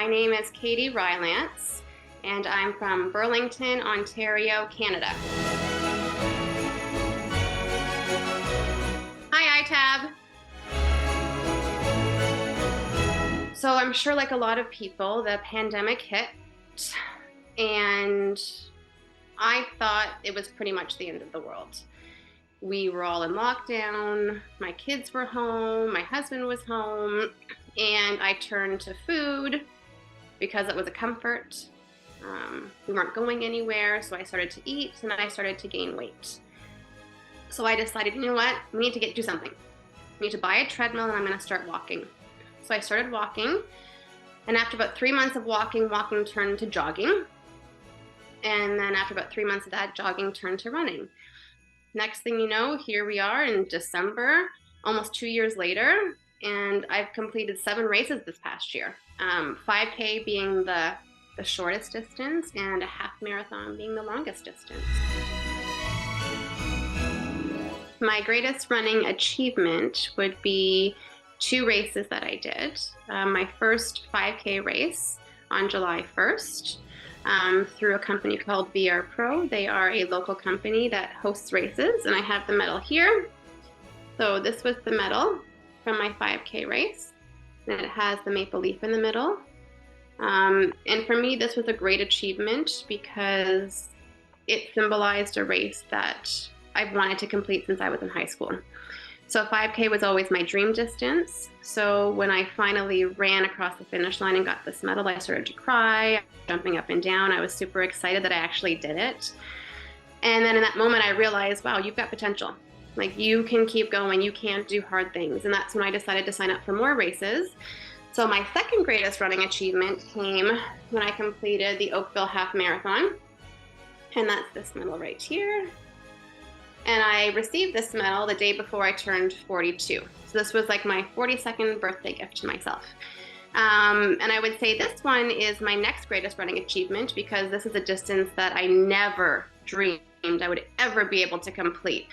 My name is Katie Rylance, and I'm from Burlington, Ontario, Canada. Hi, iTAB. So I'm sure like a lot of people, the pandemic hit, and I thought it was pretty much the end of the world. We were all in lockdown, my kids were home, my husband was home, and I turned to food because it was a comfort. We weren't going anywhere, so I started to eat and I started to gain weight. So I decided, you know what, we need to do something. We need to buy a treadmill and I'm gonna start walking. So I started walking, and after about 3 months of walking turned to jogging. And then after about 3 months of that, jogging turned to running. Next thing you know, here we are in December, almost 2 years later, and I've completed 7 races this past year. 5K being the shortest distance and a half marathon being the longest distance. My greatest running achievement would be 2 races that I did. My first 5K race on July 1st. Through a company called VR Pro. They are a local company that hosts races, and I have the medal here. So this was the medal from my 5K race, and it has the maple leaf in the middle. And for me, this was a great achievement because it symbolized a race that I've wanted to complete since I was in high school. So 5K was always my dream distance. So when I finally ran across the finish line and got this medal, I started to cry, jumping up and down. I was super excited that I actually did it. And then in that moment, I realized, wow, you've got potential. Like, you can keep going, you can do hard things. And that's when I decided to sign up for more races. So my second greatest running achievement came when I completed the Oakville Half Marathon. And that's this medal right here. And I received this medal the day before I turned 42. So this was like my 42nd birthday gift to myself. And I would say this one is my next greatest running achievement because this is a distance that I never dreamed I would ever be able to complete.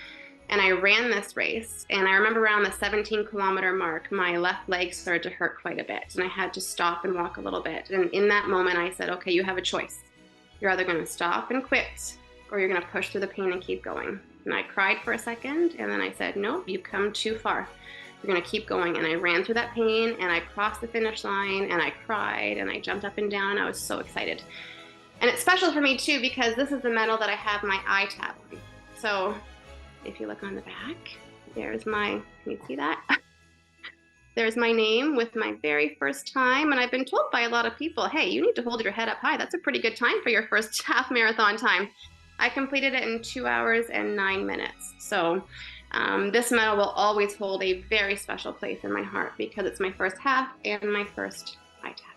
And I ran this race, and I remember around the 17-kilometer mark, my left leg started to hurt quite a bit, and I had to stop and walk a little bit. And in that moment, I said, okay, you have a choice. You're either gonna stop and quit, or you're gonna push through the pain and keep going. And I cried for a second, and then I said, nope, you've come too far. You're gonna keep going. And I ran through that pain, and I crossed the finish line, and I cried, and I jumped up and down. I was so excited. And it's special for me too, because this is the medal that I have my iTAB on. So if you look on the back, there's can you see that? There's my name with my very first time. And I've been told by a lot of people, hey, you need to hold your head up high. That's a pretty good time for your first half marathon time. I completed it in 2 hours and 9 minutes. So this medal will always hold a very special place in my heart because it's my first half and my first iTAB.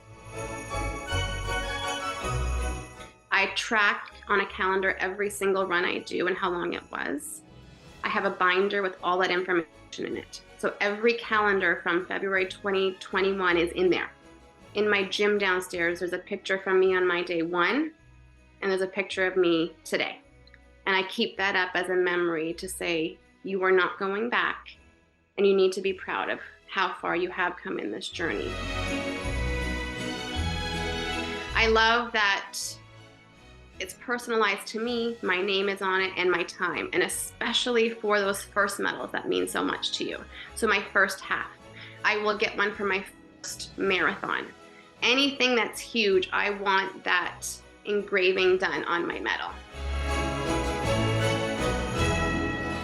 I track on a calendar every single run I do and how long it was. I have a binder with all that information in it. So every calendar from February 2021 is in there. In my gym downstairs, there's a picture from me on my day 1. And there's a picture of me today. And I keep that up as a memory to say, you are not going back, and you need to be proud of how far you have come in this journey. I love that it's personalized to me, my name is on it, and my time, and especially for those first medals that mean so much to you. So my first half, I will get one for my first marathon. Anything that's huge, I want that engraving done on my medal.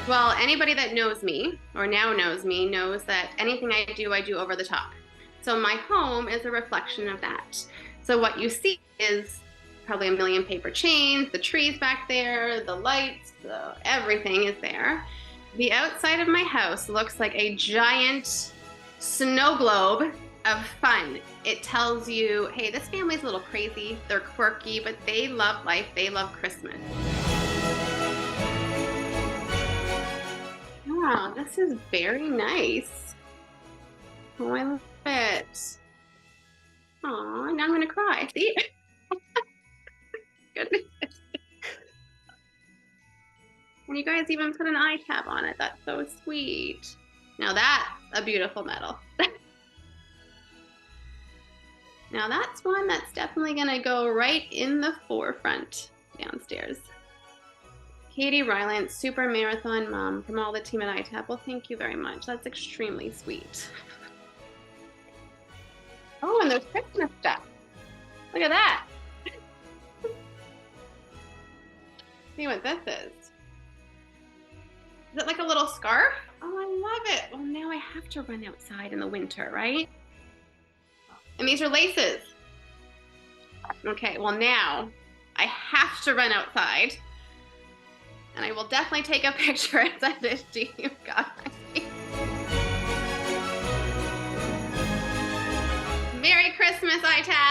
Well, anybody that knows me or now knows me knows that anything I do over the top. So my home is a reflection of that. So what you see is probably a million paper chains, the trees back there, the lights, everything is there. The outside of my house looks like a giant snow globe of fun. It tells you, hey, this family's a little crazy, they're quirky, but they love life, they love Christmas. Wow, this is very nice. Oh, I love it. Aw, now I'm gonna cry, see? Goodness. And you guys even put an iTAB on it, that's so sweet. Now that's a beautiful medal. Now that's one that's definitely gonna go right in the forefront downstairs. Katie Rylance, super marathon mom from all the team at iTAB. Well, thank you very much. That's extremely sweet. Oh, and there's Christmas stuff. Look at that. See what this is. Is it like a little scarf? Oh, I love it. Well, now I have to run outside in the winter, right? And these are laces. Okay, well now I have to run outside. And I will definitely take a picture and send it to you guys. Merry Christmas, iTAB!